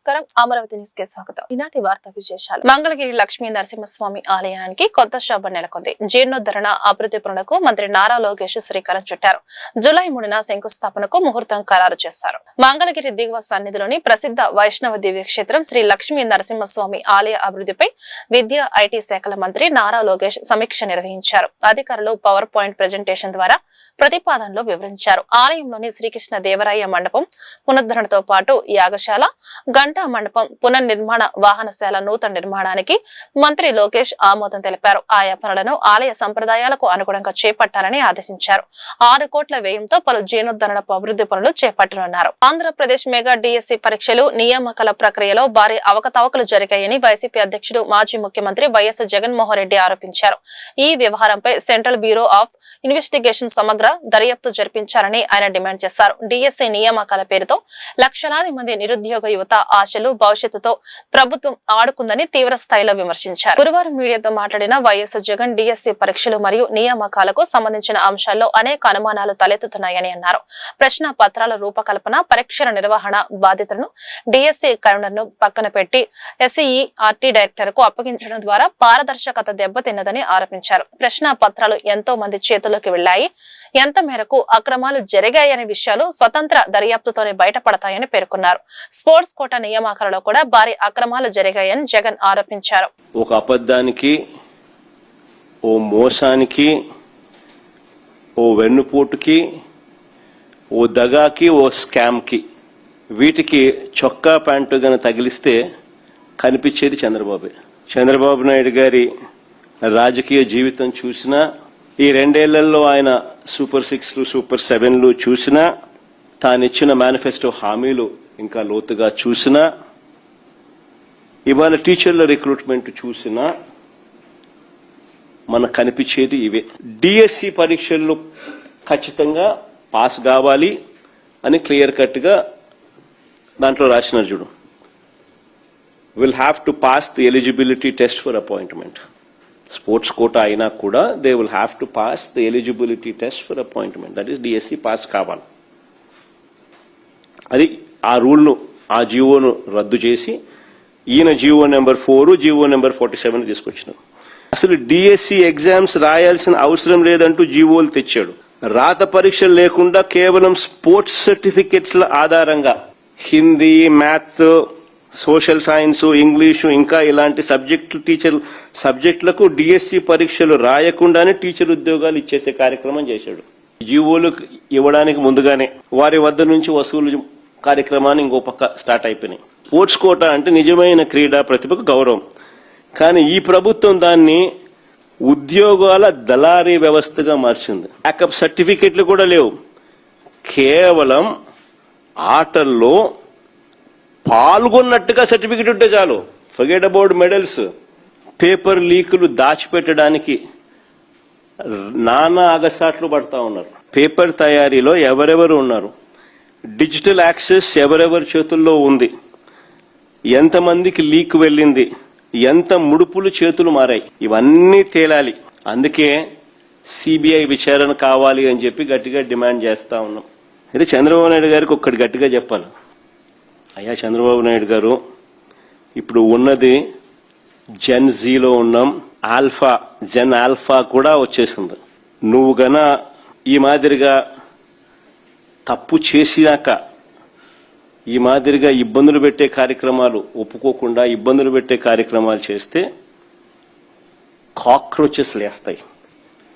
నమస్కారం అమరావతి న్యూస్ కి స్వాగతం. ఈనాటి వార్తా విశేషాలు. మంగళగిరి లక్ష్మీ నరసింహస్వామి ఆలయానికి కొత్త శోభ నెలకొంది. జీర్ణోద్ధరణ అభివృద్ధి పనులకు మంత్రి నారా లోకేష్ శ్రీకారం చుట్టారు. జూలై 3న శంకుస్థాపనకు ముహూర్తం ఖరారు చేశారు. మంగళగిరి దిగువ సన్నిధిలోని ప్రసిద్ధ వైష్ణవ దివ్య క్షేత్రం శ్రీ లక్ష్మీ నరసింహస్వామి ఆలయ అభివృద్ధిపై విద్యా ఐటీ శాఖల మంత్రి నారా లోకేష్ సమీక్ష నిర్వహించారు. అధికారులు పవర్ పాయింట్ ప్రెజెంటేషన్ ద్వారా ప్రతిపాదనలు వివరించారు. ఆలయంలోని శ్రీకృష్ణ దేవరాయ మండపం పునరుద్ధరణతో పాటు యాగశాల, గంటా మండపం పునర్నిర్మాణ, వాహనశాల నూతన నిర్మాణానికి మంత్రి లోకేష్ ఆమోదం తెలిపారు. ఆయా పనులను ఆలయ సంప్రదాయాలకు అనుగుణంగా చేపట్టాలని ఆదేశించారు. 6 కోట్ల వ్యయంతో పలు జీర్ణోద్ధరణ అభివృద్ధి పనులు చేపట్టనున్నారు. ఆంధ్రప్రదేశ్ మెగా డిఎస్సి పరీక్షలు నియామకాల ప్రక్రియలో భారీ అవకతవకలు జరిగాయని వైసీపీ అధ్యక్షుడు మాజీ ముఖ్యమంత్రి వైఎస్ జగన్మోహన్ రెడ్డి ఆరోపించారు. ఈ వ్యవహారంపై సెంట్రల్ బ్యూరో ఆఫ్ ఇన్వెస్టిగేషన్ సమగ్ర దర్యాప్తు జరిపించాలని ఆయన డిమాండ్ చేశారు. డిఎస్సి నియామకాల పేరుతో లక్షలాది మంది నిరుద్యోగ యువత ఆశలు, భవిష్యత్తుతో ప్రభుత్వం ఆడుకుందని తీవ్ర స్థాయిలో విమర్శించారు. గురువారం మీడియాతో మాట్లాడిన వైఎస్ జగన్ డిఎస్సి పరీక్షలు మరియు నియామకాలకు సంబంధించిన అంశాల్లో అనేక అనుమానాలు తలెత్తుతున్నాయని అన్నారు. ప్రశ్న పత్రాల రూపకల్పన, పరీక్షల నిర్వహణ బాధ్యతలను డిఎస్సి కన్వీనర్ను పక్కన పెట్టి ఎస్ఈఆర్టీ డైరెక్టర్ కు అప్పగించడం ద్వారా పారదర్శకత దెబ్బతిన్నదని ఆరోపించారు. ప్రశ్న పత్రాలు ఎంతో మంది చేతుల్లోకి వెళ్లాయి, ఎంత మేరకు అక్రమాలు జరిగాయనే విషయాలు స్వతంత్ర దర్యాప్తుతోనే బయటపడతాయని పేర్కొన్నారు. స్పోర్ట్స్ కోటా నియామకాలలో కూడా భారీ అక్రమాలు జరిగాయని జగన్ ఆరోపించారు. ఒక అబద్ధానికి, ఓ మోసానికి, ఓ వెన్నుపోటుకి, ఓ దగాకి, ఓ స్కామ్కి, వీటికి చొక్కా ప్యాంటు గన తగిలిస్తే కనిపించేది చంద్రబాబు. చంద్రబాబు నాయుడు గారి రాజకీయ జీవితం చూసినా, ఈ 2 ఏళ్లలో ఆయన సూపర్ 6లు, సూపర్ 7లు చూసినా, తానిచ్చిన మేనిఫెస్టో హామీలు ఇంకా లోతుగా చూసినా, ఇవాళ టీచర్ల రిక్రూట్మెంట్ చూసినా మనకు కనిపించేది ఇవే. డిఎస్సి పరీక్షల్లో ఖచ్చితంగా పాస్ కావాలి అని క్లియర్ కట్ గా దాంట్లో రాసినారు చూడు. Will have to pass the eligibility test for appointment. Sports quota అయినా కూడా they will have to pass the eligibility test for appointment. That is DSC pass కావాలి. అది ఆ రూల్ను, ఆ జీవోను రద్దు చేసి ఈయన జీవో నెంబర్ 4, జీవో నెంబర్ 47 తీసుకొచ్చినారు. అసలు డిఎస్సి ఎగ్జామ్స్ రాయాల్సిన అవసరం లేదంటూ జీవోలు తెచ్చాడు. రాత పరీక్షలు లేకుండా కేవలం స్పోర్ట్స్ సర్టిఫికెట్స్ల ఆధారంగా Hindi, math, social science, English ఇంకా ఇలాంటి సబ్జెక్టులకు డిఎస్సి పరీక్షలు రాయకుండానే టీచర్ ఉద్యోగాలు ఇచ్చేసే కార్యక్రమం చేశాడు. జీవోలు ఇవ్వడానికి ముందుగానే వారి వద్ద నుంచి వసూలు కార్యక్రమాన్ని ఇంకో పక్క స్టార్ట్ అయిపోయినాయి. స్పోర్ట్స్ కోటా అంటే నిజమైన క్రీడా ప్రతిభకు గౌరవం. కానీ ఈ ప్రభుత్వం దాన్ని ఉద్యోగాల దళారీ వ్యవస్థగా మార్చింది. బ్యాకప్ సర్టిఫికెట్లు కూడా లేవు. కేవలం ఆటల్లో పాల్గొన్నట్టుగా సర్టిఫికెట్ ఉంటే చాలు. Forget about medals. పేపర్ లీకులు దాచిపెట్టడానికి నానా అగసాట్లు పడతా ఉన్నారు. పేపర్ తయారీలో ఎవరెవరు ఉన్నారు, డిజిటల్ యాక్సెస్ ఎవరెవరి చేతుల్లో ఉంది, ఎంతమందికి లీక్ వెళ్ళింది, ఎంత ముడుపులు చేతులు మారాయి, ఇవన్నీ తేలాలి. అందుకే సిబిఐ విచారణ కావాలి అని చెప్పి గట్టిగా డిమాండ్ చేస్తా ఉన్నాం. అయితే చంద్రబాబు నాయుడు గారికి ఒక్కటి గట్టిగా చెప్పాలి. అయ్యా చంద్రబాబు నాయుడు గారు, ఇప్పుడు ఉన్నది జెన్ జీలో ఉన్నాం, జెన్ ఆల్ఫా కూడా వచ్చేసింది. నువ్వు గన ఈ మాదిరిగా తప్పు చేసినాక ఈ మాదిరిగా ఇబ్బందులు పెట్టే కార్యక్రమాలు ఒప్పుకోకుండా ఇబ్బందులు పెట్టే కార్యక్రమాలు చేస్తే కాక్రోచెస్ లేస్తాయి.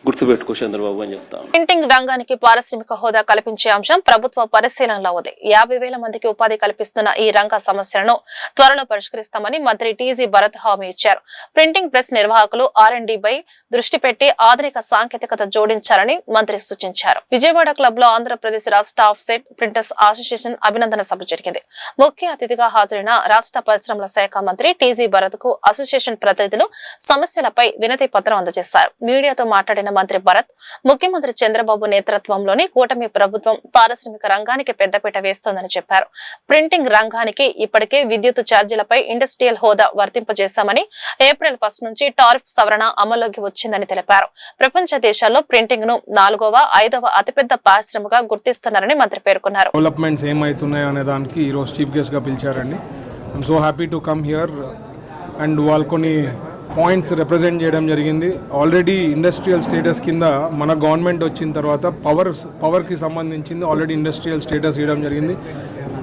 గుర్తుపెట్టుకో చంద్రబాబు అని చెప్తాను. ప్రింటింగ్ రంగానికి పారిశ్రామిక హోదా కల్పించే అంశం ప్రభుత్వ పరిశీలనలో ఉంది. 50,000 మందికి ఉపాధి కల్పిస్తున్న ఈ రంగ సమస్యలను త్వరలో పరిష్కరిస్తామని మంత్రి టీజీ భరత్ హామీ ఇచ్చారు. ప్రింటింగ్ ప్రెస్ నిర్వాహకులు R&D పై దృష్టి పెట్టి ఆధునిక సాంకేతికత జోడించాలని మంత్రి సూచించారు. విజయవాడ క్లబ్ లో ఆంధ్రప్రదేశ్ రాష్ట్ర ఆఫ్సెట్ ప్రింటర్స్ అసోసియేషన్ అభినందన సభ జరిగింది. ముఖ్య అతిథిగా హాజరైన రాష్ట్ర పరిశ్రమల శాఖ మంత్రి టీజీ భరత్ కు అసోసియేషన్ ప్రతినిధులు సమస్యలపై వినతి పత్రం అందజేశారు. మీడియాతో మాట్లాడిన మంత్రి భరత్, ముఖ్యమంత్రి చంద్రబాబు నేతృత్వంలోని కూటమి ప్రభుత్వం పారిశ్రామిక రంగానికి పెద్దపీట వేస్తోందని చెప్పారు. ప్రింటింగ్ రంగానికి ఇప్పటికే విద్యుత్ ఛార్జీలపై ఇండస్ట్రియల్ హోదా వర్తింపజేశామని, April 1 నుంచి టారిఫ్ సవరణ అమల్లోకి వచ్చిందని తెలిపారు. ప్రపంచ దేశాల్లో ప్రింటింగ్ ను 4వ, 5వ అతిపెద్ద పారిశ్రమగా గుర్తిస్తున్నారని మంత్రి పేర్కొన్నారు. డెవలప్మెంట్స్ ఏమైతున్నాయో అనే దానికి ఈ రోజు చీఫ్ గెస్ట్ గా పిలిచారండి. I'm so happy to come here and వాళ్ళు కొన్ని పాయింట్స్ రిప్రజెంట్ చేయడం జరిగింది. ఆల్రెడీ ఇండస్ట్రియల్ స్టేటస్ కింద మన గవర్నమెంట్ వచ్చిన తర్వాత పవర్కి సంబంధించింది ఆల్రెడీ ఇండస్ట్రియల్ స్టేటస్ ఇవ్వడం జరిగింది.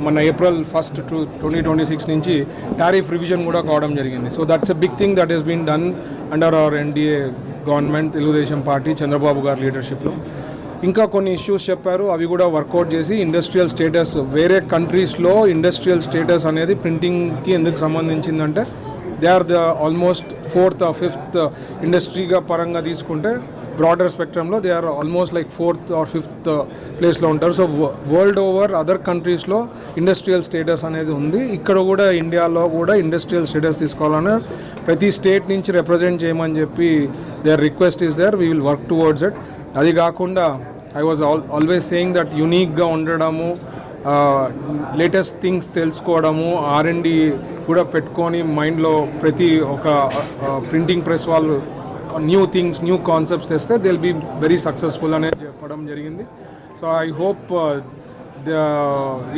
మన April 1, 2026 నుంచి టారిఫ్ రివిజన్ కూడా కావడం జరిగింది. So that's a big thing that is been done under our NDA government, Telugu Desam party, Chandrababu గారి లీడర్షిప్లో. ఇంకా కొన్ని ఇష్యూస్ చెప్పారు, అవి కూడా వర్కౌట్ చేసి ఇండస్ట్రియల్ స్టేటస్ వేరే కంట్రీస్లో ఇండస్ట్రియల్ స్టేటస్ అనేది ప్రింటింగ్కి ఎందుకు సంబంధించిందంటే they are the almost 4th or 5th ఇండస్ట్రీగా పరంగా తీసుకుంటే బ్రాడర్ స్పెక్ట్రమ్లో they are almost like 4th or 5th ప్లేస్లో ఉంటారు. సో వరల్డ్ ఓవర్ అదర్ కంట్రీస్లో ఇండస్ట్రియల్ స్టేటస్ అనేది ఉంది. ఇక్కడ కూడా ఇండియాలో కూడా ఇండస్ట్రియల్ స్టేటస్ తీసుకోవాలని ప్రతి స్టేట్ నుంచి రిప్రజెంట్ చేయమని చెప్పి there request is there, we will work towards it. అది కాకుండా I was always saying that యూనిక్గా ఉండడము, లేటెస్ట్ థింగ్స్ తెలుసుకోవడము, R&D కూడా పెట్టుకొని మైండ్లో ప్రతి ఒక ప్రింటింగ్ ప్రెస్ వాళ్ళు న్యూ థింగ్స్, న్యూ కాన్సెప్ట్స్ తెస్తే they will be very successful అనేది చెప్పడం జరిగింది. So I hope the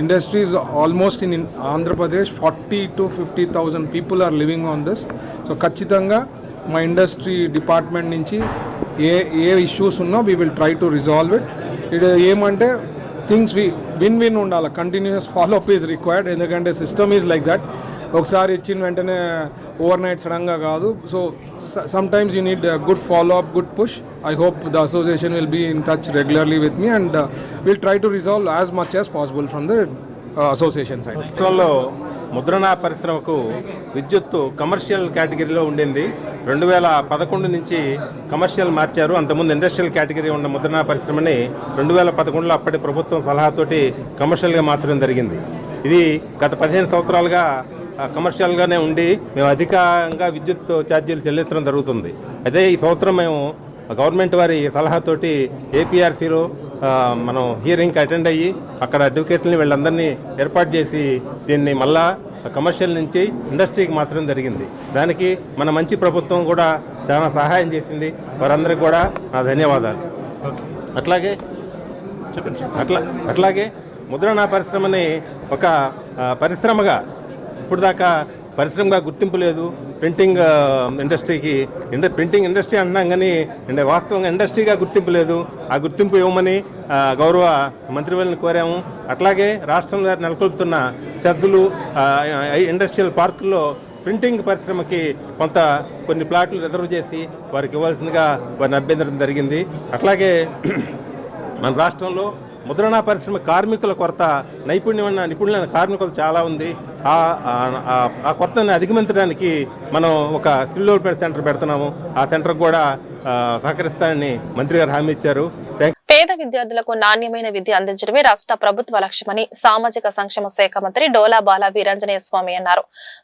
industries almost in Andhra Pradesh 40,000 to 50,000 people are living on this. So ఖచ్చితంగా మా ఇండస్ట్రీ డిపార్ట్మెంట్ నుంచి ఏ ఇష్యూస్ ఉన్నా we will try to resolve it. ఇది ఏమంటే థింగ్స్ విన్ ఉండాలి, కంటిన్యూస్ ఫాలోఅప్ ఈజ్ రిక్వైర్డ్. ఎందుకంటే సిస్టమ్ ఈజ్ లైక్ దట్, ఒకసారి ఇచ్చిన వెంటనే ఓవర్ నైట్ సడన్గా కాదు. So sometimes you need good follow up, good push. I hope the association will be in touch regularly with me and we'll try to resolve as much as possible from the association side. ముద్రణ పరిశ్రమకు విద్యుత్తు commercial కేటగిరీలో ఉండింది. 2011 నుంచి commercial మార్చారు. అంతకుముందు industrial category ఉన్న ముద్రణ పరిశ్రమని 2011లో అప్పటి ప్రభుత్వం సలహాతోటి కమర్షియల్గా మార్చడం జరిగింది. ఇది గత 15 సంవత్సరాలుగా కమర్షియల్గానే ఉండి మేము అధికంగా విద్యుత్ ఛార్జీలు చెల్లించడం జరుగుతుంది. అదే ఈ సంవత్సరం మేము గవర్నమెంట్ వారి సలహాతోటి ఏపీఆర్సీలో మనం హియరింగ్కి అటెండ్ అయ్యి అక్కడ అడ్వకేట్లని వీళ్ళందరినీ ఏర్పాటు చేసి దీన్ని మళ్ళా కమర్షియల్ నుంచి ఇండస్ట్రీకి మార్చడం జరిగింది. దానికి మన మంచి ప్రభుత్వం కూడా చాలా సహాయం చేసింది. వారందరికీ కూడా నా ధన్యవాదాలు. అట్లాగే ముద్రణ పరిశ్రమని ఒక పరిశ్రమగా ఇప్పుడు దాకా పరిశ్రమగా గుర్తింపు లేదు. ప్రింటింగ్ ఇండస్ట్రీకి ప్రింటింగ్ ఇండస్ట్రీ అంటున్నాం కానీ వాస్తవంగా ఇండస్ట్రీగా గుర్తింపు లేదు. ఆ గుర్తింపు ఇవ్వమని గౌరవ మంత్రివర్యులను కోరాము. అట్లాగే రాష్ట్రంలో నెలకొల్పుతున్న సద్దులు ఇండస్ట్రియల్ పార్కుల్లో ప్రింటింగ్ పరిశ్రమకి కొన్ని ప్లాట్లు రిజర్వ్ చేసి వారికి ఇవ్వాల్సిందిగా వారిని అభ్యర్థించడం జరిగింది. అట్లాగే మన రాష్ట్రంలో ముద్రణ పరిశ్రమ కార్మికుల కొరత, నిపుణులైన కార్మికులు చాలా ఉంది. ఆ కొరతని అధిగమించడానికి మనం ఒక స్కిల్ డెవలప్మెంట్ సెంటర్ పెడుతున్నాము. ఆ సెంటర్ కూడా సహకరిస్తానని మంత్రి గారు హామీ ఇచ్చారు. పేద విద్యార్థులకు నాణ్యమైన విద్య అందించడమే రాష్ట్ర ప్రభుత్వ లక్ష్యమని సామాజిక సంక్షేమ శాఖ మంత్రి డోలా బాల వీరాంజనేయ స్వామి అన్నారు.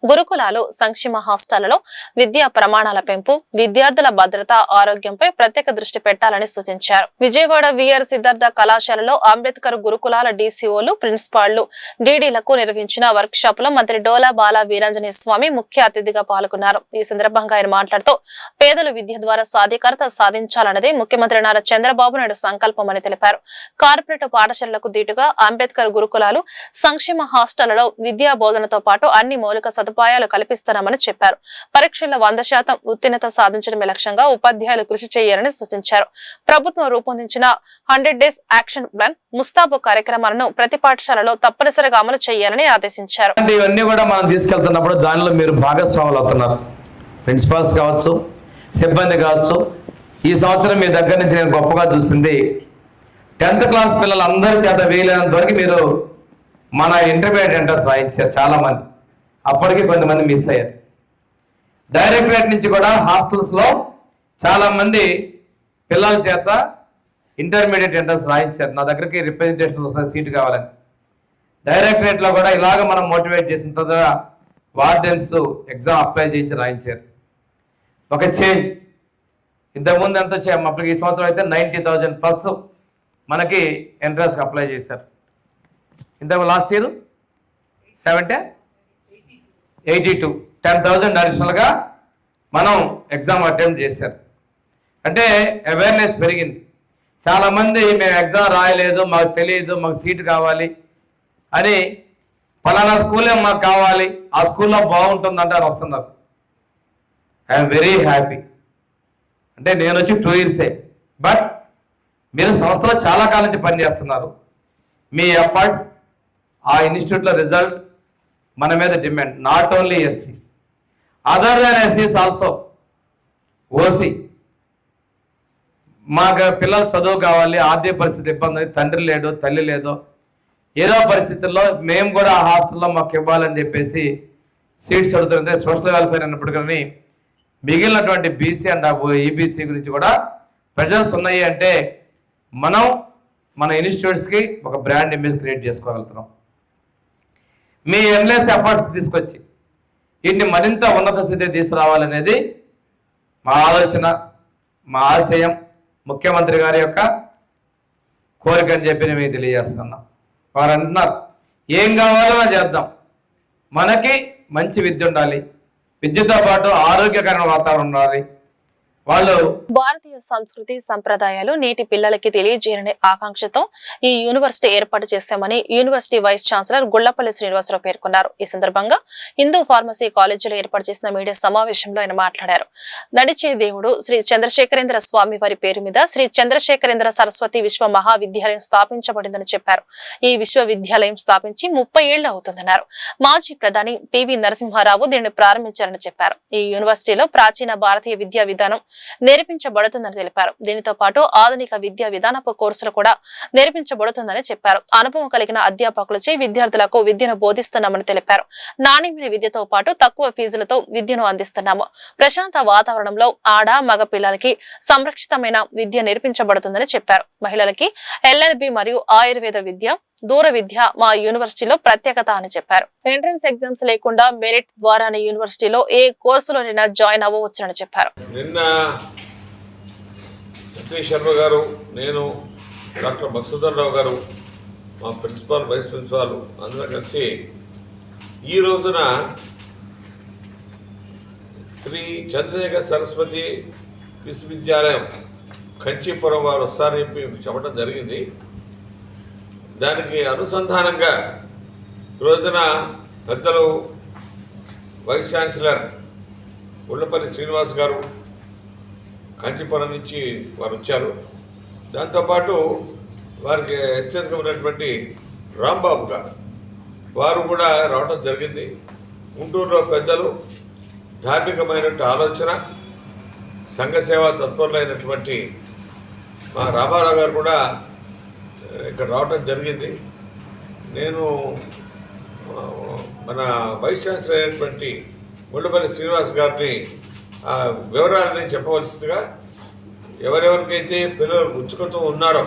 గురుకులాలు, సంక్షేమ హాస్టళ్లలో విద్యా ప్రమాణాల పెంపు, విద్యార్థుల భద్రత, ఆరోగ్యంపై ప్రత్యేక దృష్టి పెట్టాలని సూచించారు. విజయవాడ విఆర్ సిద్ధార్థ కళాశాలలో అంబేద్కర్ గురుకులాల డీసీఓలు, ప్రిన్సిపాళ్లు, డీడీలకు నిర్వహించిన వర్క్ షాప్ లో మంత్రి డోలా బాల వీరాంజనేయ స్వామి ముఖ్య అతిథిగా పాల్గొన్నారు. ఈ సందర్భంగా ఆయన మాట్లాడుతూ పేదలు విద్య ద్వారా సాధికారత సాధించాలన్నదే ముఖ్యమంత్రి నారా చంద్రబాబు నాయుడు సంకల్పమని తెలిపారు. కార్పొరేట్ పాఠశాలలకు దీటుగా అంబేద్కర్ గురుకులాలు, సంక్షేమ హాస్టళ్లలో విద్యా బోధనతో పాటు అన్ని మౌలిక సదుపాయాలు కల్పిస్తున్నామని చెప్పారు. పరీక్షల్లో 100% ఉత్తీర్ణత సాధించడమే లక్ష్యంగా ఉపాధ్యాయులు కృషి చేయాలని సూచించారు. ప్రభుత్వం రూపొందించిన 100 Days యాక్షన్ ప్లాన్, ముస్తాబు కార్యక్రమాలను ప్రతి పాఠశాలలో తప్పనిసరిగా అమలు చేయాలని ఆదేశించారు. ఇవన్నీ కూడా మనం తీసుకెళ్తున్నప్పుడు దానిలో మీరు భాగస్వాములు అవుతున్నారు. ప్రిన్సిపాల్స్ కావచ్చు, సిబ్బంది కావచ్చు. ఈ సంవత్సరం మీ దగ్గర నుంచి నేను గొప్పగా చూసింది 10th క్లాస్ పిల్లలందరి చేత వీలైనంత వరకు మీరు మన ఇంటర్మీడియట్ ఎంట్రన్స్ రాయించారు. చాలామంది అప్పటికి కొంతమంది మిస్ అయ్యారు. డైరెక్టరేట్ నుంచి కూడా హాస్టల్స్లో చాలామంది పిల్లల చేత ఇంటర్మీడియట్ ఎంట్రన్స్ రాయించారు. నా దగ్గరికి రిప్రజెంటేషన్ వస్తుంది సీటు కావాలని. డైరెక్టరేట్లో కూడా ఇలాగ మనం మోటివేట్ చేసిన తర్వాత వార్డెన్స్ ఎగ్జామ్ అప్లై చేయించి రాయించారు. ఒక చేంజ్. ఇంతకుముందు ఎంత వచ్చాము అప్పటికి, ఈ సంవత్సరం అయితే 90,000+ మనకి ఎంట్రన్స్కి అప్లై చేశారు. ఇంతకు లాస్ట్ ఇయర్ 82 10,000 అడిషనల్గా మనం ఎగ్జామ్ అటెంప్ట్ చేశారు. అంటే అవేర్నెస్ పెరిగింది. చాలామంది మేము ఎగ్జామ్ రాయలేదు, మాకు తెలియదు, మాకు సీటు కావాలి అని ఫలానా స్కూలే మాకు కావాలి, ఆ స్కూల్లో బాగుంటుందంటే అని వస్తున్నారు. I'm very happy. అంటే నేను వచ్చి 2 yearsే, బట్ మీరు సంస్థలో చాలా కాలం నుంచి పనిచేస్తున్నారు. మీ ఎఫర్ట్స్, ఆ ఇన్స్టిట్యూట్లో రిజల్ట్ మన మీద demand. Not only ఎస్సీస్, other than ఎస్సీస్ also. OC మాకు పిల్లలు చదువు కావాలి, ఆర్థిక పరిస్థితి ఇబ్బంది, తండ్రి లేడు తల్లి లేదో, ఏదో పరిస్థితుల్లో మేము కూడా ఆ హాస్టల్లో మాకు ఇవ్వాలని చెప్పేసి సీట్స్ అడుగుతుంటే సోషల్ వెల్ఫేర్ అన్నప్పుడు కానీ మిగిలినటువంటి బీసీ అండ్ ఈబీసీ గురించి కూడా ప్రెజర్స్ ఉన్నాయి. అంటే మనం మన ఇన్స్టిట్యూట్స్కి ఒక బ్రాండ్ ఇమేజ్ క్రియేట్ చేసుకోగలుగుతున్నాం. మీ ఎండ్లెస్ ఎఫర్ట్స్ తీసుకొచ్చి వీటిని మరింత ఉన్నత స్థితి తీసుకురావాలనేది మా ఆలోచన, మా ఆశయం, ముఖ్యమంత్రి గారి యొక్క కోరిక అని చెప్పి నేను మీకు తెలియజేస్తున్నాం. వారు అంటున్నారు ఏం కావాలో అది చేద్దాం, మనకి మంచి విద్య ఉండాలి, విద్యతో పాటు ఆరోగ్యకరమైన వాతావరణం ఉండాలి. వాళ్ళు భారతీయ సంస్కృతి సంప్రదాయాలు నేటి పిల్లలకి తెలియజేయని ఆకాంక్షతో ఈ యూనివర్సిటీ ఏర్పాటు చేశామని university vice chancellor Gullapalli Srinivasa Rao పేర్కొన్నారు. ఈ సందర్భంగా హిందూ ఫార్మసీ కాలేజీలో ఏర్పాటు చేసిన మీడియా సమావేశంలో ఆయన మాట్లాడారు. నడిచే దేవుడు శ్రీ చంద్రశేఖరేంద్ర స్వామి వారి పేరు మీద శ్రీ చంద్రశేఖరేంద్ర సరస్వతి విశ్వ మహావిద్యాలయం స్థాపించబడిందని చెప్పారు. ఈ విశ్వవిద్యాలయం స్థాపించి 30 ఏళ్లు అవుతుందన్నారు. మాజీ ప్రధాని పివి నరసింహారావు దీనిని ప్రారంభించారని చెప్పారు. ఈ యూనివర్సిటీలో ప్రాచీన భారతీయ విద్యా విధానం నేర్పించబడుతుందని తెలిపారు. దీనితో పాటు ఆధునిక విద్యా విధానపు కోర్సులు కూడా నేర్పించబడుతుందని చెప్పారు. అనుభవం కలిగిన అధ్యాపకులచే విద్యార్థులకు విద్యను బోధిస్తున్నామని తెలిపారు. నాణ్యమైన విద్యతో పాటు తక్కువ ఫీజులతో విద్యను అందిస్తున్నాము. ప్రశాంత వాతావరణంలో ఆడ మగ పిల్లలకి సంరక్షితమైన విద్య నేర్పించబడుతుందని చెప్పారు. మహిళలకి ఎల్ఎల్బి మరియు ఆయుర్వేద విద్య, దూర విద్య మా యూనివర్సిటీలో ప్రత్యేకత అని చెప్పారు. ఎంట్రన్స్ ఎగ్జామ్స్ లేకుండా మెరిట్ ద్వారానే యూనివర్సిటీలో ఏ కోర్సులోనైనా జాయిన్ అవ్వవచ్చునని చెప్పారు. నిన్న సతీష్ శర్మ గారు, నేను, డాక్టర్ మధుసూదన్ రావు గారు, మా ప్రిన్సిపాల్, వైస్ ప్రిన్సిపాల్ అందరం కలిసి ఈ రోజున శ్రీ చంద్రశేఖర్ సరస్వతి విశ్వవిద్యాలయం కంచీపురం వారు వస్తారని చెప్పి చెప్పడం జరిగింది. దానికి అనుసంధానంగా రోజున పెద్దలు వైస్ ఛాన్సలర్ గుళ్లపల్లి శ్రీనివాస్ గారు కంచిపురం నుంచి వారు వచ్చారు. దాంతోపాటు వారికి హెచ్చరికగా ఉన్నటువంటి రాంబాబు గారు వారు కూడా రావడం జరిగింది. గుంటూరులో పెద్దలు ధార్మికమైనటువంటి ఆలోచన, సంఘ సేవా తత్పరులైనటువంటి మా రామారావు గారు కూడా ఇక్కడ రావడం జరిగింది. నేను మన వైస్ ఛాన్సలర్ అయినటువంటి గుళ్లపల్లి శ్రీనివాస్ గారిని ఆ వివరాలని చెప్పవలసిందిగా, ఎవరెవరికైతే పిల్లలు ఉత్సుకత ఉన్నారో,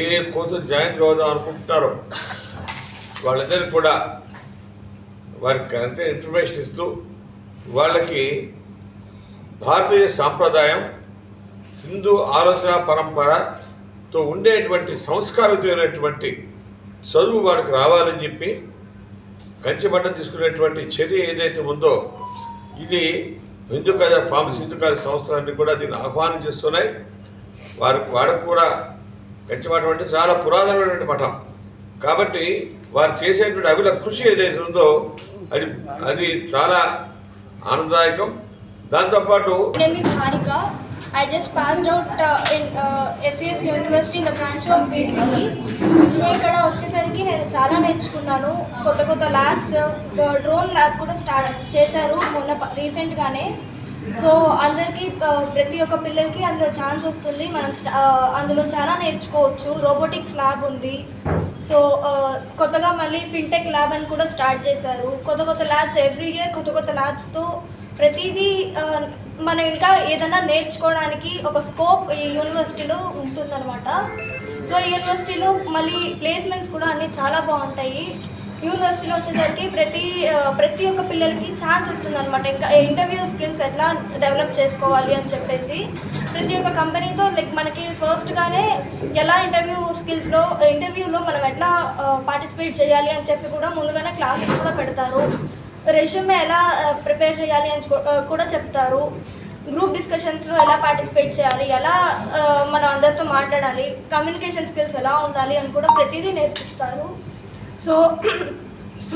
ఏ కోర్సు జాయిన్ కావద్దాం అనుకుంటున్నారో వాళ్ళందరికీ కూడా వారికి అంటే ఇన్ఫర్మేషన్ ఇస్తూ వాళ్ళకి భారతీయ సాంప్రదాయం, హిందూ ఆలోచన పరంపరతో ఉండేటువంటి సంస్కారమైనటువంటి చదువు వారికి రావాలని చెప్పి కంచిపట్టం తీసుకునేటువంటి చర్య ఏదైతే ఉందో ఇది Hindu college pharmacy Hindu college సంవత్సరాన్ని కూడా దీన్ని ఆహ్వానం చేస్తున్నాయి. వారికి కూడా కంచిపట్టం అంటే చాలా పురాతనమైనటువంటి మఠం కాబట్టి వారు చేసేటువంటి అభిల కృషి ఏదైతే ఉందో అది చాలా ఆనందదాయకం. దాంతోపాటు I just passed out in SCS University in the branch of BCE. So ఇక్కడ వచ్చేసరికి నేను చాలా నేర్చుకున్నాను. కొత్త ల్యాబ్స్, డ్రోన్ ల్యాబ్ కూడా స్టార్ట్ చేశారు మొన్న రీసెంట్గానే. సో అందరికీ ప్రతి ఒక్క పిల్లలకి అందులో ఛాన్స్ వస్తుంది. మనం అందులో చాలా నేర్చుకోవచ్చు. రోబోటిక్స్ ల్యాబ్ ఉంది. సో కొత్తగా మళ్ళీ ఫిన్టెక్ ల్యాబ్ అని కూడా స్టార్ట్ చేశారు. కొత్త ల్యాబ్స్ ఎవ్రీ ఇయర్ కొత్త ల్యాబ్స్తో ప్రతిదీ మనం ఇంకా ఏదైనా నేర్చుకోవడానికి ఒక స్కోప్ ఈ యూనివర్సిటీలో ఉంటుందన్నమాట. సో ఈ యూనివర్సిటీలో మళ్ళీ ప్లేస్మెంట్స్ కూడా అన్నీ చాలా బాగుంటాయి. యూనివర్సిటీలో వచ్చేసరికి ప్రతి ఒక్క పిల్లలకి ఛాన్స్ వస్తుందన్నమాట. ఇంకా ఇంటర్వ్యూ స్కిల్స్ ఎట్లా డెవలప్ చేసుకోవాలి అని చెప్పేసి ప్రతి ఒక్క కంపెనీతో మనకి ఫస్ట్గానే ఎలా ఇంటర్వ్యూలో మనం ఎట్లా పార్టిసిపేట్ చేయాలి అని చెప్పి కూడా ముందుగానే క్లాసెస్ కూడా పెడతారు. రెజ్యూమే ఎలా ప్రిపేర్ చేయాలి అని కూడా చెప్తారు. గ్రూప్ డిస్కషన్స్లో ఎలా పార్టిసిపేట్ చేయాలి, ఎలా మనం అందరితో మాట్లాడాలి, కమ్యూనికేషన్ స్కిల్స్ ఎలా ఉండాలి అని కూడా ప్రతిదీ నేర్పిస్తారు. సో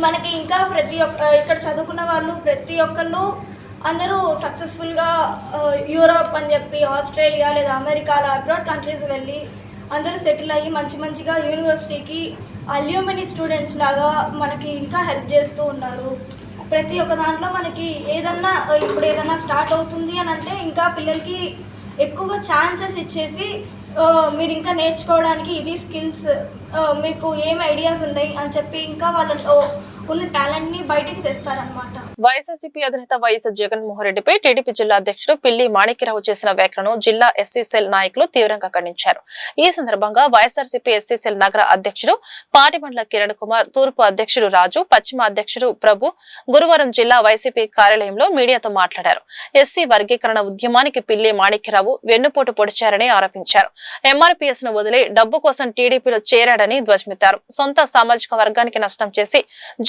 మనకి ఇంకా ఇక్కడ చదువుకున్న వాళ్ళు ప్రతి ఒక్కళ్ళు అందరూ సక్సెస్ఫుల్గా యూరోప్ అని చెప్పి ఆస్ట్రేలియా లేదా అమెరికా అబ్రాడ్ కంట్రీస్ వెళ్ళి అందరూ సెటిల్ అయ్యి మంచిగా యూనివర్సిటీకి అల్యూమినీ స్టూడెంట్స్ లాగా మనకి ఇంకా హెల్ప్ చేస్తూ ఉన్నారు. ప్రతి ఒక్క దాంట్లో మనకి ఇప్పుడు ఏదన్నా స్టార్ట్ అవుతుంది అని అంటే ఇంకా పిల్లలకి ఎక్కువగా ఛాన్సెస్ ఇచ్చేసి మీరు ఇంకా నేర్చుకోవడానికి ఇది స్కిల్స్ మీకు ఏం ఐడియాస్ ఉన్నాయి అని చెప్పి ఇంకా వాళ్ళలో ఉన్న టాలెంట్ ని బయటికి తెస్తారన్నమాట. వైఎస్ఆర్సీపీ అధినేత వైఎస్ జగన్మోహన్ రెడ్డిపై టీడీపీ జిల్లా అధ్యక్షుడు పిల్లి మాణిక్యరావు చేసిన వ్యాఖ్యలను జిల్లా ఎస్సీ సెల్ నాయకులు తీవ్రంగా ఖండించారు. ఈ సందర్భంగా వైఎస్ఆర్సీపీ ఎస్సీ సెల్ నగర అధ్యక్షుడు పాటిబండ్ల కిరణ్ కుమార్, తూర్పు అధ్యక్షుడు రాజు, పశ్చిమ అధ్యక్షుడు ప్రభు గురువారం జిల్లా వైసీపీ కార్యాలయంలో మీడియాతో మాట్లాడారు. ఎస్సీ వర్గీకరణ ఉద్యమానికి పిల్లి మాణిక్యరావు వెన్నుపోటు పొడిచారని ఆరోపించారు. ఎంఆర్పీఎస్ ను వదిలి డబ్బు కోసం టీడీపీలో చేరాడని ధ్వజమెత్తారు. సొంత సామాజిక వర్గానికి నష్టం చేసి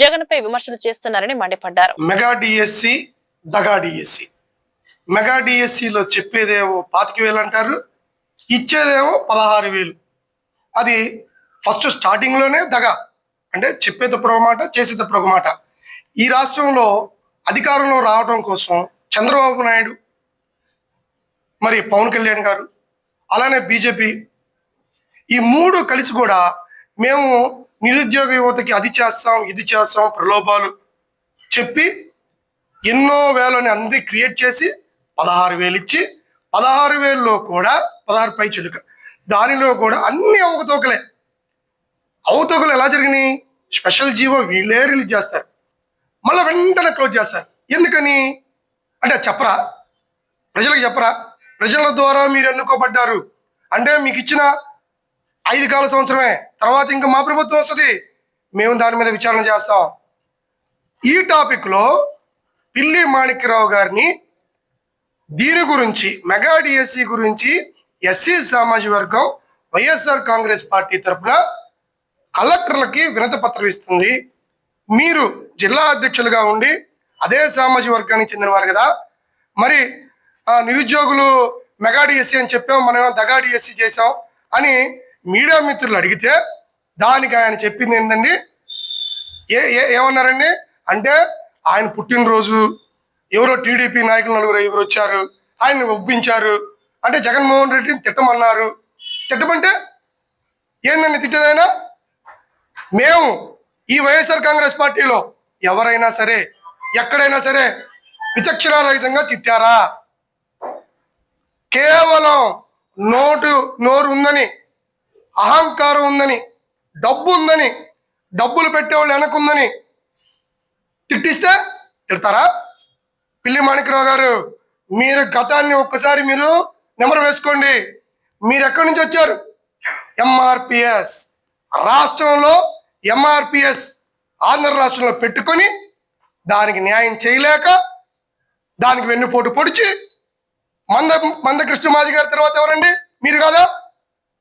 జగన్ పై విమర్శలు చేస్తున్నారని మండిపడ్డారు. మెగా డిఎస్సి, దగా డిఎస్సి. మెగా డిఎస్సిలో చెప్పేదేమో 25,000 అంటారు, ఇచ్చేదేమో 16,000. అది ఫస్ట్ స్టార్టింగ్లోనే దగా, అంటే చెప్పేటప్పుడు ఒక మాట, చేసేటప్పుడు ఒక మాట. ఈ రాష్ట్రంలో అధికారంలో రావడం కోసం చంద్రబాబు నాయుడు, మరి పవన్ కళ్యాణ్ గారు, అలానే బీజేపీ, ఈ మూడు కలిసి కూడా మేము నిరుద్యోగ యువతకి అది చేస్తాం ఇది చేస్తాం ప్రలోభాలు చెప్పి ఎన్నో వేలని అందరి క్రియేట్ చేసి 16,000 ఇచ్చి 16,000లో కూడా 16 పై చిలుక, దానిలో కూడా అన్ని అవతోకలు ఎలా జరిగినాయి? స్పెషల్ జీవో వీళ్ళే రిలీజ్ చేస్తారు, మళ్ళీ వెంటనే క్లోజ్ చేస్తారు. ఎందుకని అంటే చెప్పరా, ప్రజలకు చెప్పరా? ప్రజల ద్వారా మీరు ఎన్నుకోబడ్డారు అంటే మీకు ఇచ్చిన 5 కాల సంవత్సరమే, తర్వాత ఇంకా మా ప్రభుత్వం వస్తుంది, మేము దాని మీద విచారణ చేస్తాం. ఈ టాపిక్లో పిల్లి మాణిక్యరావు గారిని దీని గురించి, మెగా డిఎస్సి గురించి ఎస్సీ సామాజిక వర్గం వైఎస్ఆర్ కాంగ్రెస్ పార్టీ తరఫున కలెక్టర్లకి వినతి పత్రం ఇస్తుంది. మీరు జిల్లా అధ్యక్షులుగా ఉండి అదే సామాజిక వర్గానికి చెందినవారు కదా, మరి నిరుద్యోగులు మెగా డిఎస్సి అని చెప్పాం, మనం దగా డిఎస్సి చేసాం అని మీడియా మిత్రులు అడిగితే దానికి ఆయన చెప్పింది ఏంటండి, ఏమన్నారండి అంటే ఆయన పుట్టినరోజు ఎవరో టీడీపీ నాయకులు 4-5 వచ్చారు, ఆయన్ని ఒప్పించారు అంటే జగన్మోహన్ రెడ్డిని తిట్టమన్నారు. తిట్టమంటే ఏందండి తిట్టేదైనా? మేము ఈ వైఎస్ఆర్ కాంగ్రెస్ పార్టీలో ఎవరైనా సరే ఎక్కడైనా సరే విచక్షణారహితంగా తిట్టారా? కేవలం నోరు ఉందని, అహంకారం ఉందని, డబ్బు ఉందని, డబ్బులు పెట్టేవాళ్ళు వెనకుందని తిట్టిస్తే తిడతారా? పిల్లి మాణిక్యరావు గారు, మీరు గతాన్ని ఒక్కసారి మీరు నెమరు వేసుకోండి. మీరు ఎక్కడి నుంచి వచ్చారు? ఎంఆర్పిఎస్ రాష్ట్రంలో, ఎంఆర్పిఎస్ ఆంధ్ర రాష్ట్రంలో పెట్టుకొని దానికి న్యాయం చేయలేక దానికి వెన్నుపోటు పొడిచి మందకృష్ణ మాది గారి తర్వాత ఎవరండి? మీరు కాదా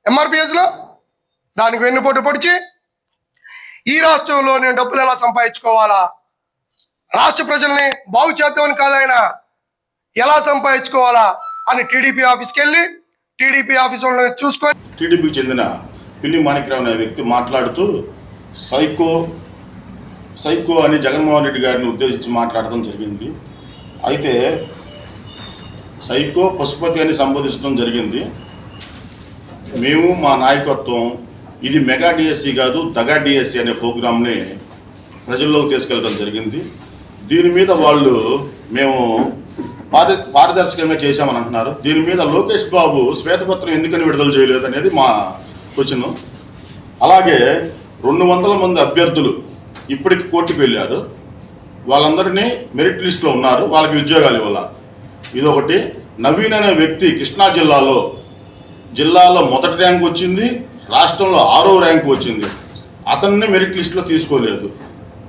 ఎంఆర్పిఎస్లో? దానికి వెన్నుపోటు పొడిచి ఈ రాష్ట్రంలో నేను డబ్బులు ఎలా సంపాదించుకోవాలా, రాష్ట్ర ప్రజల్ని బాగు చేద్దామని కాదు ఆయన, ఎలా సంపాదించుకోవాలా అని టీడీపీ ఆఫీస్కి వెళ్ళి టీడీపీ ఆఫీస్ వాళ్ళని చూసుకొని టీడీపీకి చెందిన పిల్లి మాణిక్యరావు అనే వ్యక్తి మాట్లాడుతూ సైకో అని జగన్మోహన్ రెడ్డి గారిని ఉద్దేశించి మాట్లాడటం జరిగింది. అయితే సైకో పశుపతి అని సంబోధించడం జరిగింది. మేము మా నాయకత్వం ఇది మెగా డిఎస్సి కాదు, దగా డిఎస్సి అనే ప్రోగ్రామ్ని ప్రజల్లోకి తీసుకెళ్ళడం జరిగింది. దీని మీద వాళ్ళు మేము పారదర్శకంగా చేశామని అంటున్నారు. దీని మీద లోకేష్ బాబు శ్వేతపత్రం ఎందుకని విడుదల చేయలేదు అనేది మా క్వశ్చన్. అలాగే 200 మంది అభ్యర్థులు ఇప్పటికి కోర్టుకు వెళ్ళారు, వాళ్ళందరినీ మెరిట్ లిస్టులో ఉన్నారు, వాళ్ళకి ఉద్యోగాలు ఇవ్వాల. ఇదొకటి. నవీన్ అనే వ్యక్తి కృష్ణా జిల్లాలో మొదటి ర్యాంక్ వచ్చింది, రాష్ట్రంలో 6వ ర్యాంకు వచ్చింది, అతన్ని మెరిట్ లిస్టులో తీసుకోలేదు.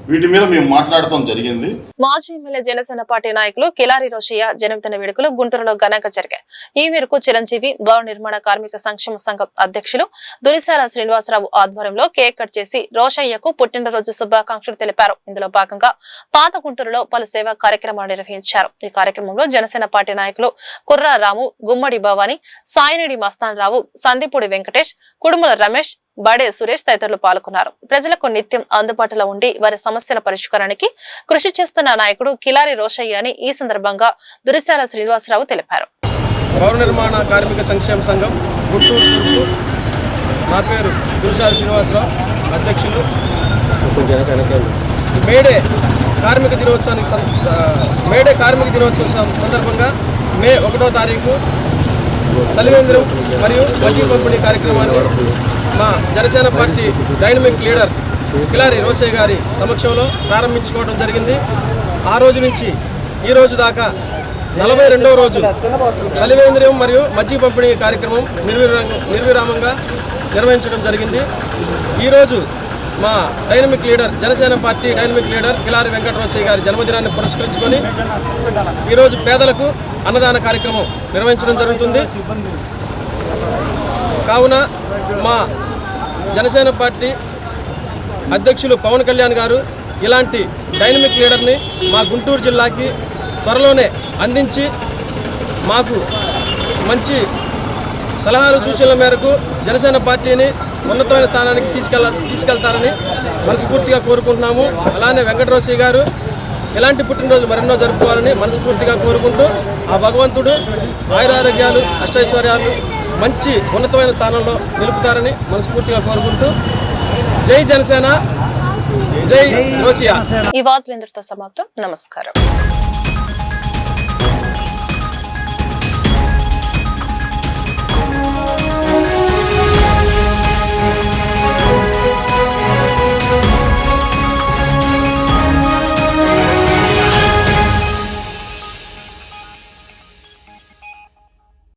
వీటి మీద మేము మాట్లాడటం జరిగింది. మాజీ ఎమ్మెల్యే జనసేన పార్టీ నాయకులు కిలారి రోషయ్య జన్మదిన వేడుకలు గుంటూరులో ఘనంగా జరిగాయి. ఈ మేరకు చిరంజీవి భవన నిర్మాణ కార్మిక సంక్షేమ సంఘం అధ్యక్షులు దురిశాల శ్రీనివాసరావు ఆధ్వర్యంలో కేక్ కట్ చేసి రోషయ్యకు పుట్టినరోజు శుభాకాంక్షలు తెలిపారు. ఇందులో భాగంగా పాత గుంటూరులో పలు సేవా కార్యక్రమాలు నిర్వహించారు. ఈ కార్యక్రమంలో జనసేన పార్టీ నాయకులు కుర్రా రాము, గుమ్మడి భవాని, సాయిరెడ్డి మస్తాన్ రావు, సందీపుడి వెంకటేష్, కుడుమల రమేష్, బడే సురేష్ తదితరులు పాల్గొన్నారు. ప్రజలకు నిత్యం అందుబాటులో ఉండి వారి సమస్యల పరిష్కారానికి కృషి చేస్తున్న నాయకుడు కిలారి రోషయ్య అని ఈ సందర్భంగా దురిశాల శ్రీనివాసరావు తెలిపారు. భవన నిర్మాణ కార్మిక సంక్షేమ సంఘం గుంటూరు తూర్పు. నా పేరు దురిశాల శ్రీనివాసరావు, అధ్యక్షులు. మేడే కార్మిక దినోత్సవం సందర్భంగా మే 1వ తారీఖు చలివేంద్రం మరియు మజ్జి పంపిణీ కార్యక్రమాన్ని మా Janasena party dynamic leader Kilari Roshaiah గారి సమక్షంలో ప్రారంభించుకోవడం జరిగింది. ఆ రోజు నుంచి ఈ రోజు దాకా 42వ రోజు చలివేంద్రం మరియు మజ్జి పంపిణీ కార్యక్రమం నిర్విరామంగా నిర్వహించడం జరిగింది. ఈరోజు మా dynamic leader Janasena party dynamic leader Kilari Venkata Roshaiah గారి జన్మదినాన్ని పురస్కరించుకొని ఈరోజు పేదలకు అన్నదాన కార్యక్రమం నిర్వహించడం జరుగుతుంది. కావున మా జనసేన పార్టీ అధ్యక్షులు పవన్ కళ్యాణ్ గారు ఇలాంటి డైనమిక్ లీడర్ని మా గుంటూరు జిల్లాకి త్వరలోనే అందించి మాకు మంచి సలహాలు సూచనల మేరకు జనసేన పార్టీని ఉన్నతమైన స్థానానికి తీసుకెళ్తారని మనస్ఫూర్తిగా కోరుకుంటున్నాము. అలానే వెంకట రోషయ్య గారు ఇలాంటి పుట్టినరోజు మరెన్నో జరుపుకోవాలని మనస్ఫూర్తిగా కోరుకుంటూ ఆ భగవంతుడు ఆయురారోగ్యాలు అష్టైశ్వర్యాలు మంచి ఉన్నతమైన స్థానంలో నిలుపుతారని మనస్ఫూర్తిగా కోరుకుంటూ జై జనసేన, జై రోషయ్య. ఈ వార్తలు ఇంతటితో సమాప్తం. నమస్కారం.